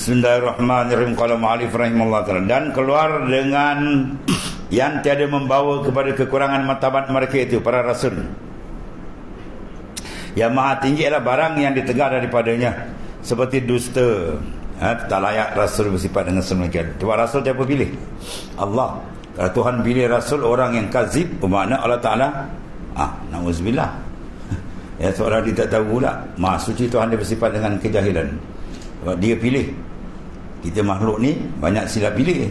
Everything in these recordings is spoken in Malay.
Bismillahirrahmanirrahim. Qala mu'allif rahimahullah ta'ala, dan keluar dengan yang tiada membawa kepada kekurangan martabat mereka itu para rasul. Yang maha tinggi adalah barang yang ditegar daripadanya, seperti dusta. Tak layak rasul bersifat dengan sedemikian. Sebab rasul siapa pilih? Allah. Kalau Tuhan pilih rasul orang yang kazib, bermakna Allah Ta'ala na'udzubillah. Ya, seorang dia tak tahu pula. Maha suci Tuhan dia bersifat dengan kejahilan. Sebab dia pilih. Kita makhluk ni banyak silap pilih.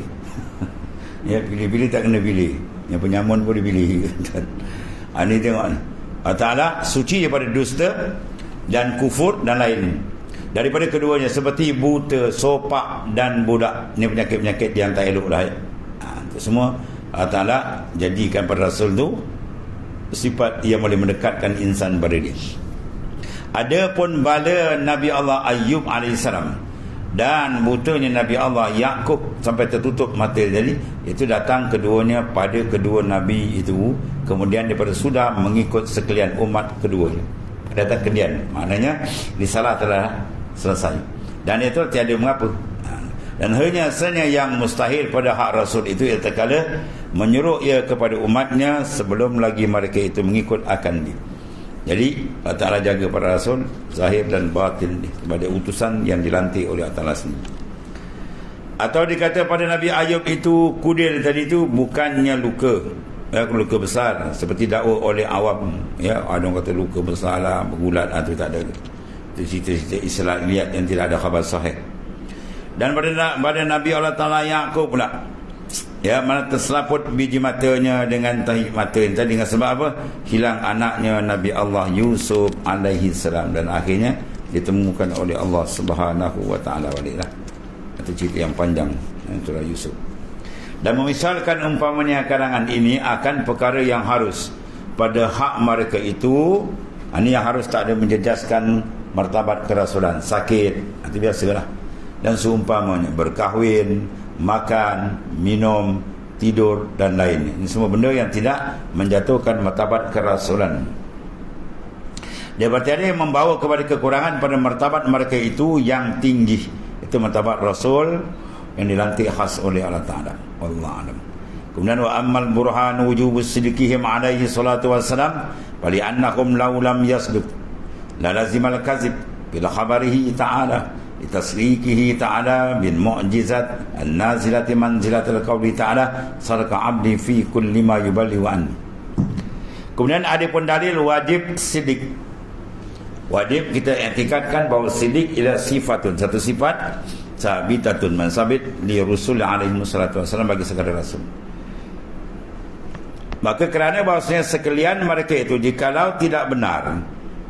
Ya, pilih-pilih tak kena pilih. Yang penyamun pun dipilih. Ini tengok ni. Allah Ta'ala suci daripada dusta dan kufur dan lain. Daripada keduanya, seperti buta, sopak dan budak. Ini penyakit-penyakit yang tak elok lah. Itu semua Allah Ta'ala jadikan pada Rasul tu sifat yang boleh mendekatkan insan pada dia. Adapun bala Nabi Allah Ayyub alaihissalam dan butanya Nabi Allah Yaqub sampai tertutup mata, jadi itu datang keduanya pada kedua Nabi itu, kemudian daripada sudah mengikut sekalian umat keduanya. Datang kemudian, maknanya risalah telah selesai, dan itu tiada mengapa. Dan hanya yang mustahil pada hak Rasul itu ialah kala menyuruh ia kepada umatnya sebelum lagi mereka itu mengikut akan dia. Jadi Allah Ta'ala jaga para Rasul zahir dan batin kepada utusan yang dilantik oleh Allah Ta'ala sendiri. Atau dikata pada Nabi Ayub itu, kudil tadi itu bukannya luka, luka besar seperti dakwa oleh awam. Ya, ada orang kata luka besar lah, bergulat, itu tak ada. Itu cerita-cerita Israiliyat yang tidak ada khabar sahih. Dan pada Nabi Allah Ta'ala Yaqub pula, ya, mana terselaput biji matanya dengan tahi mata yang tadi, dengan sebab apa? Hilang anaknya Nabi Allah Yusuf alaihi salam, dan akhirnya ditemukan oleh Allah Subhanahu wa taala waliklah. Itu cerita yang panjang surah Yusuf. Dan memisalkan umpamanya karangan ini akan perkara yang harus pada hak mereka itu, ini yang harus tak ada menjejaskan martabat kerasulan, sakit, itu biasalah. Dan seumpamanya berkahwin, makan, minum, tidur dan lain. Ini semua benda yang tidak menjatuhkan martabat kerasulan. Dia berarti ada yang membawa kepada kekurangan pada martabat mereka itu yang tinggi. Itu martabat Rasul yang dilantik khas oleh Allah Ta'ala. Wallahu a'lam. Kemudian wa ammal burhan wujubus sidqihim alaihi salatu wassalam bali annahum law lam yasduq la lazimal kazib bila khabarihi ta'ala litasrikihi ta'ala bin mu'jizat an-nazilati manzilatul qawli ta'ala saraka abdi fi kulli ma yuballighu an. Kemudian ada pun dalil wajib sidik. Wajib kita i'tikadkan bahawa sidik ialah sifatun, satu sifat sabitatun mansabit li rusul alaihi wassalatu wassalam, bagi segala rasul. Maka kerana bahawasanya sekalian mereka itu jikalau tidak benar,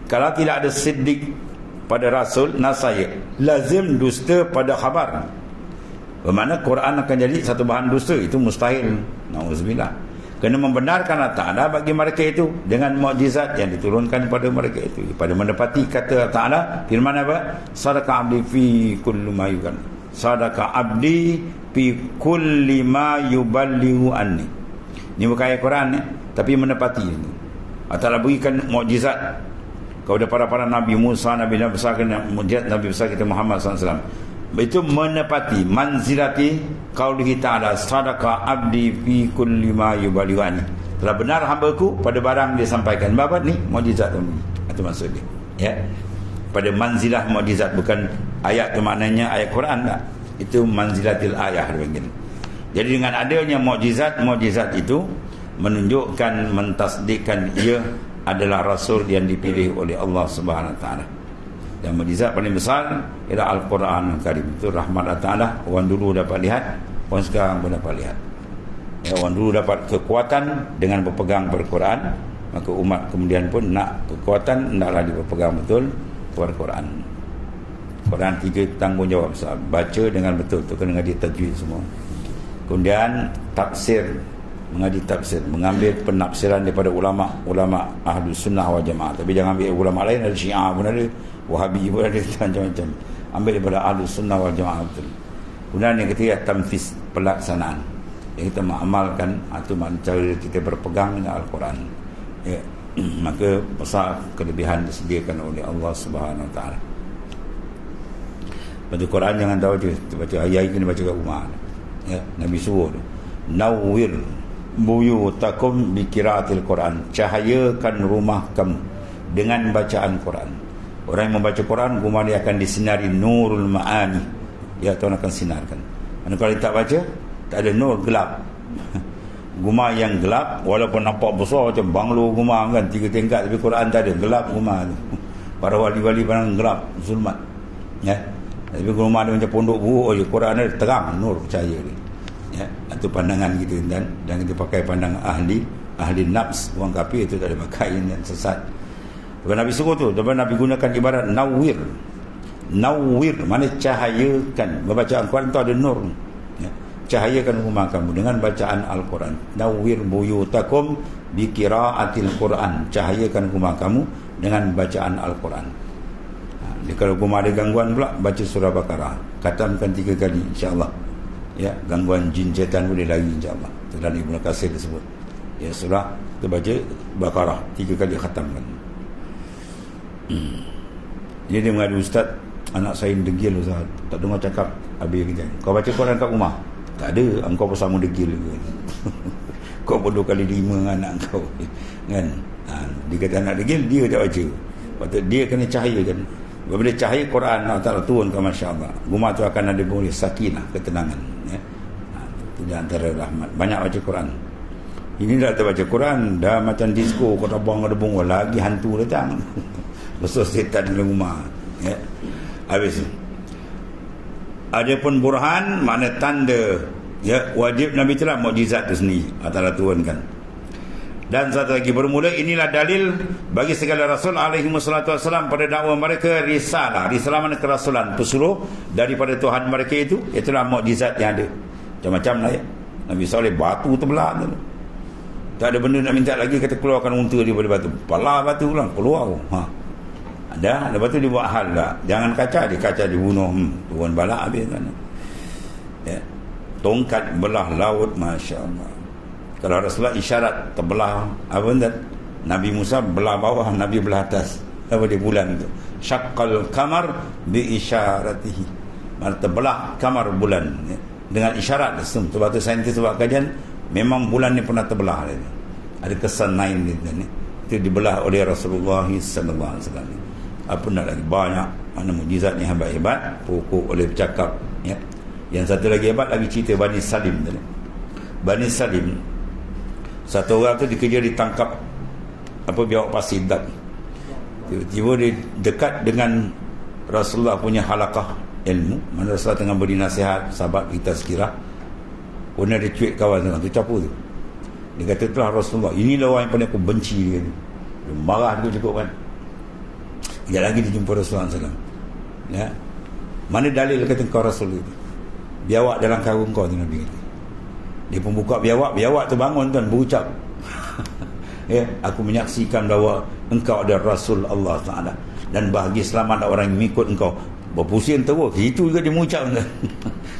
kalau tidak ada sidik pada Rasul, nasayik lazim dusta pada khabar, bermakna Quran akan jadi satu bahan dusta. Itu mustahil, na'udzubillah. Kena membenarkan Allah Ta'ala bagi mereka itu dengan mukjizat yang diturunkan pada mereka itu, pada menepati kata Allah Ta'ala firman apa? Sadaqa abdi fi kulli ma yukan, sadaqa abdi fi kulli ma yuballighu anni. Ini bukan ayat Quran ni, tapi menepati ini. Allah Ta'ala berikan mukjizat kepada para Nabi Musa, Nabi besar, Nabi besar kita Muhammad SAW. Itu menepati manzilati qaulihi ta'ala sadaqa abdi fi kulli ma yuballighani. Telah benar hamba-Ku pada barang dia sampaikan. Babat ni mukjizat tu. Itu maksud dia. Ya. Pada manzilah mukjizat, bukan ayat tu maknanya ayat Quran tak. Itu manzilatil ayah dipanggil. Jadi dengan adanya mukjizat itu menunjukkan, mentasdikkan ia adalah Rasul yang dipilih oleh Allah Subhanahu Wa Taala. Dan mukjizat paling besar ialah Al-Quran Karim. Itu rahmat Allah Ta'ala. Orang dulu dapat lihat, orang sekarang pun dapat lihat. Ya, orang dulu dapat kekuatan dengan berpegang ber-Quran, maka umat kemudian pun nak kekuatan, naklah dipegang betul Quran. Quran 3 tanggungjawab besar. Baca dengan betul, tu kena ngaji tajwid semua. Kemudian tafsir, mengaji tafsir, mengambil penafsiran daripada ulama ahlu sunnah wal jamaah. Tapi jangan ambil ulama lain, ada Syiah pun ada, Wahabi pun ada, macam-macam. Ambil daripada ahlu sunnah wal jamaah betul. Kemudian yang ketiga tanfiz, pelaksanaan. Yang kita mengamalkan atau cara kita berpegang dengan Al-Quran. Ya, maka besar kelebihan disediakan oleh Allah Subhanahu Wa Taala. Baca Quran jangan tahu je, baca ayat kena baca kat rumah. Ya, Nabi suruh tu. Nawwir buyutakum bi qiraatil Quran. Cahayakan rumah kamu dengan bacaan Quran. Orang yang membaca Quran, rumah dia akan disinari nurul ma'ani. Ya, Tuhan akan sinarkan. Mana kalau dia tak baca, tak ada nur, gelap. Rumah yang gelap, walaupun nampak besar macam banglo rumah kan, 3 tingkat, tapi Quran tak ada, gelap rumah tu. Para wali-wali pandang gelap, zulmat. Ya. Tapi rumah dia macam pondok buruk je, Quran ada terang, nur, cahaya dia. Ya, itu pandangan kita, dan kita pakai pandangan ahli nafs, orang kafir itu tak ada pakai dan sesat. Tapi Nabi suruh tu, tapi Nabi gunakan ibarat nawwir. Nawwir mana cahayakan. Bacaan Quran tu ada nur. Ya. Cahayakan rumah kamu dengan bacaan Al-Quran. Nawwir buyutakum bi qiraatil Quran. Cahayakan rumah kamu dengan bacaan Al-Quran. Kalau rumah ada gangguan pula, baca surah Baqarah. Khatamkan 3 kali insya-Allah. Ya, gangguan jin syaitan boleh lari insya-Allah. Dalam Ibnu Katsir disebut. Ya, surah kita baca Baqarah 3 kali khatamkan. Jadi dia mengadu, ustaz, anak saya degil ustaz, tak dengar cakap habis kita. Kau baca Quran kat rumah? Tak ada, engkau pun sama degil juga. Kau bodoh kali 5 dengan anak kau kan. Dia kata anak degil, dia tak baca. Patut dia kena cahayakan. Bila cahaya Quran Allah Ta'ala turunkan, masya-Allah, rumah tu akan ada boleh sakinah, ketenangan, ya. Itu di antara rahmat. Banyak baca Quran. Ini dah terbaca Quran, dah macam disco, kau tabang ada bunga, lagi hantu datang. Besar setan dalam rumah, ya. Habis. Adapun burhan, makna tanda, ya, wajib Nabi telah mukjizat tu sendiri Allah Ta'ala turunkan. Dan satu lagi, bermula inilah dalil bagi segala rasul alaihi wassalatu wassalam pada dakwah mereka risalah mana kerasulan, pesuruh daripada Tuhan mereka itu, itulah mukjizat yang ada. Macam-macam lah, ya. Nabi Saleh batu terbelah tu. Tak ada benda nak minta lagi, kata keluarkan unta daripada batu. Pala batu lah keluar. Ada lepas tu dia buat hal lah. Jangan kaca, dia kaca dibunuh. Turun balak habis kan. Ya. Tongkat belah laut, masya-Allah. Kalau Rasulullah isyarat terbelah apa benda, Nabi Musa belah bawah, Nabi belah atas. Apa dia bulan itu? Syaqqal qamar bi isyaratihi. Mana terbelah kamar bulan, ya, dengan isyarat. Sebab tu saintis buat kajian, memang bulan ni pernah terbelah. Ada kesan lain gitu ni. Itu dibelah oleh Rasulullah sallallahu alaihi wasallam. Apa nak lagi, banyak mana mukjizat ni hebat-hebat, pokok oleh bercakap, ya. Yang satu lagi hebat lagi, cerita Bani Salim tadi. Bani Salim, satu orang tu dikejar, ditangkap apa biawak pasir dak. Tiba-tiba dia dekat dengan Rasulullah punya halaqah ilmu, mana Rasulullah tengah beri nasihat sahabat kita sekira. Kemudian dia cuik kawan tu capu tu. Dia kata, itulah Rasulullah, inilah orang yang paling aku benci dia. Dia marah tu cukup kan. Sekejap lagi dia jumpa Rasulullah SAW. Ya. Mana dalil kata kau Rasul itu? Biawak dalam karung kau tu, Nabi kata. Dia pun buka biawak tu bangun tuan, berucap. Ya, aku menyaksikan bahawa engkau adalah Rasul Allah Ta'ala, dan bahagia selamat orang yang mengikut engkau. Berpusing terus, itu juga dia mengucap.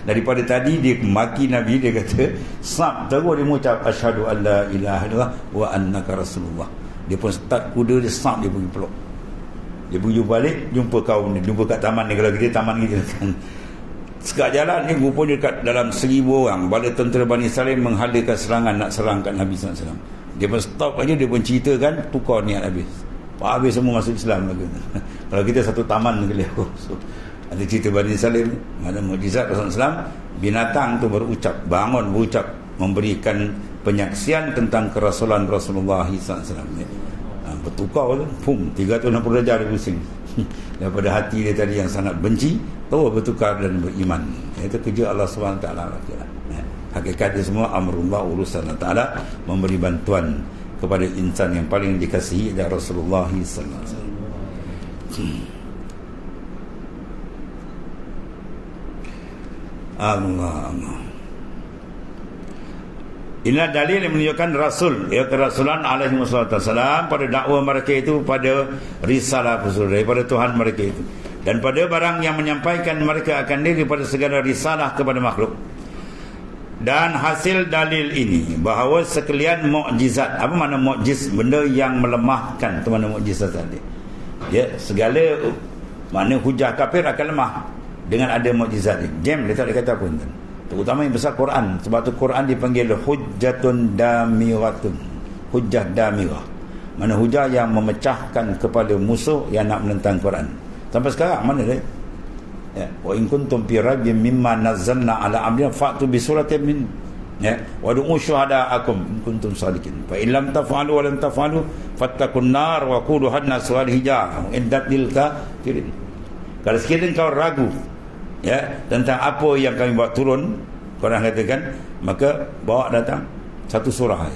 Daripada tadi dia maki Nabi, dia kata snap terus dia mengucap asyhadu an la ilaha illallah wa annaka rasulullah. Dia pun start kuda dia, snap dia pergi peluk. Dia pergi balik, jumpa kaum ni, jumpa kat taman ni. Kalau kita taman ni kan, sekat jalan ni rupanya dekat dalam 1,000 orang bala tentera Bani Salim menghalakan serangan, nak serang kat Nabi SAW. Dia pun stop aja, dia pun ceritakan, tukar niat habis. Habis semua masuk Islam lagi. Kalau kita satu taman ni kali. So, ada cerita Bani Salim, ada mukjizat Rasulullah SAW, binatang tu berucap, bangun berucap, memberikan penyaksian tentang kerasulan Rasulullah SAW. Bertukar tu, pum, 360 darjah dia pusing. Daripada hati dia tadi yang sangat benci, terus bertukar dan beriman. Itu kerja Allah SWT. Hakikat dia semua amrullah, urusan Allah Ta'ala, memberi bantuan kepada insan yang paling dikasihi dari Rasulullah SAW. Allah. Inilah dalil yang menunjukkan Rasul, ya, kerasulan alaihi wassalam pada dakwah mereka itu, pada risalah Rasul daripada Tuhan mereka itu, dan pada barang yang menyampaikan mereka akan diri pada segala risalah kepada makhluk. Dan hasil dalil ini bahawa sekalian mukjizat, apa makna mukjiz? Benda yang melemahkan, itu makna mukjizat tadi. Ya, segala makna hujah kafir akan lemah. dengan ada mukjizat ni. Jam dia tak boleh kata apa tuan. Terutama yang besar Quran. Sebab tu Quran dipanggil hujjatun damiratun. Hujjah damirah. Mana hujah yang memecahkan kepala musuh yang nak menentang Quran. Sampai sekarang mana dia? Ya, wa in kuntum fi raibin mimma nazzalna ala abdina fa'tu bi suratin min ya wa du'u syuhada'akum in kuntum sadiqin fa in lam taf'alu wa lam taf'alu fattaqun nar wa quduha an-nas wal hijarah iddat lil kafirin. Kalau sekiranya kau ragu ya tentang apa yang kami buat turun, Quran katakan, maka bawa datang satu surah.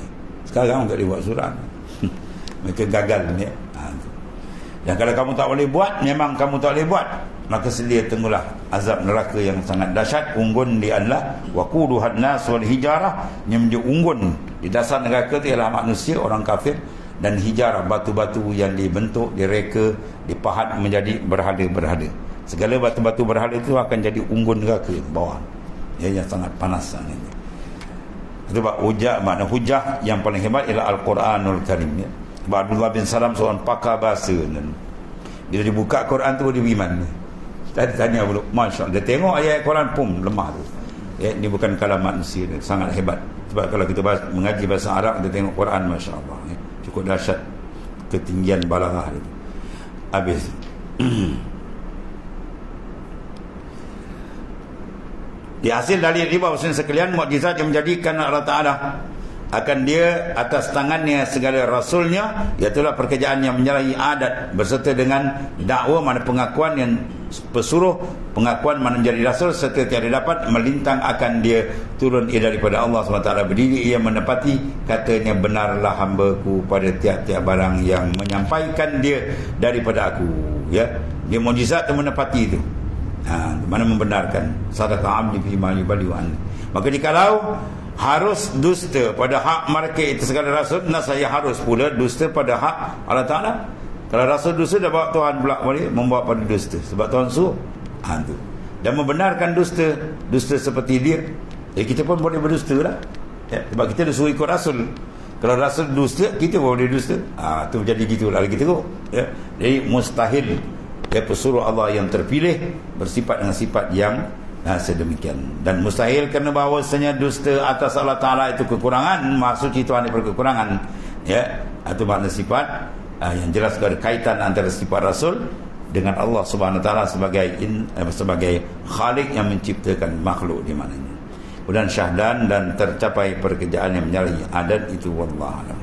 Sekarang tak dibuat surah. Mereka gagal ya. Dan kalau kamu tak boleh buat, memang kamu tak boleh buat, maka sedia tunggulah azab neraka yang sangat dahsyat. Unggun dia adalah waquduhan nas wal hijarah, yang menjadi unggun di dasar neraka itu ialah manusia, orang kafir, dan hijarah, batu-batu yang dibentuk, direka, dipahat menjadi berhala-berhala. Segala batu-batu berhala itu akan jadi unggun neraka bawah. Ya, yang sangat panas ini. Sebab hujah, makna hujah yang paling hebat ialah Al-Quranul Karim ya. Abdullah bin Salam seorang pakar bahasa. Bila dibuka Quran tu dia beriman. Tadi tanya belum, Masya Allah, dia tengok ayat Quran pun lemah tu ya, ini bukan kalam manusia, sangat hebat. Sebab kalau kita mengaji bahasa Arab, kita tengok Quran, Masya Allah ya, cukup dahsyat ketinggian balaghah itu. Habis dihasil dari riba muslim sekalian, mukjizat yang menjadikan Allah Ta'ala akan dia atas tangannya segala rasulnya, iaitulah pekerjaan yang menyalahi adat, berserta dengan dakwa, mana pengakuan yang pesuruh, pengakuan mana menjadi rasul, serta tiada dapat melintang akan dia turun ia daripada Allah SWT. Berdiri ia menepati katanya, benarlah hamba-Ku pada tiap-tiap barang yang menyampaikan dia daripada Aku ya. Dia mukjizat tu menepati itu. Mana membenarkan sadaqah abdi fi ma yubali wa an. Maka jikalau harus dusta pada hak mereka itu segala rasul, saya harus pula dusta pada hak Allah Ta'ala. Kalau rasul dusta, dah bawa Tuhan pula boleh membawa pada dusta, sebab Tuhan suruh tu. Dan membenarkan dusta seperti dia, kita pun boleh berdusta lah ya, sebab kita disuruh ikut rasul. Kalau rasul dusta, kita boleh dusta. Tu jadi gitulah kita tu ya. Jadi mustahil ya, pesuruh Allah yang terpilih bersifat dengan sifat yang sedemikian. Dan mustahil kerana bahawasanya dusta atas Allah Ta'ala itu kekurangan, maksud Tuhan itu kekurangan ya. Itu makna sifat yang jelas ada kaitan antara sifat Rasul dengan Allah Subhanahu Wa Ta'ala sebagai Khalik yang menciptakan makhluk di mananya. Kemudian syahdan dan tercapai pekerjaan yang menyalahi adat itu, wallahu a'lam.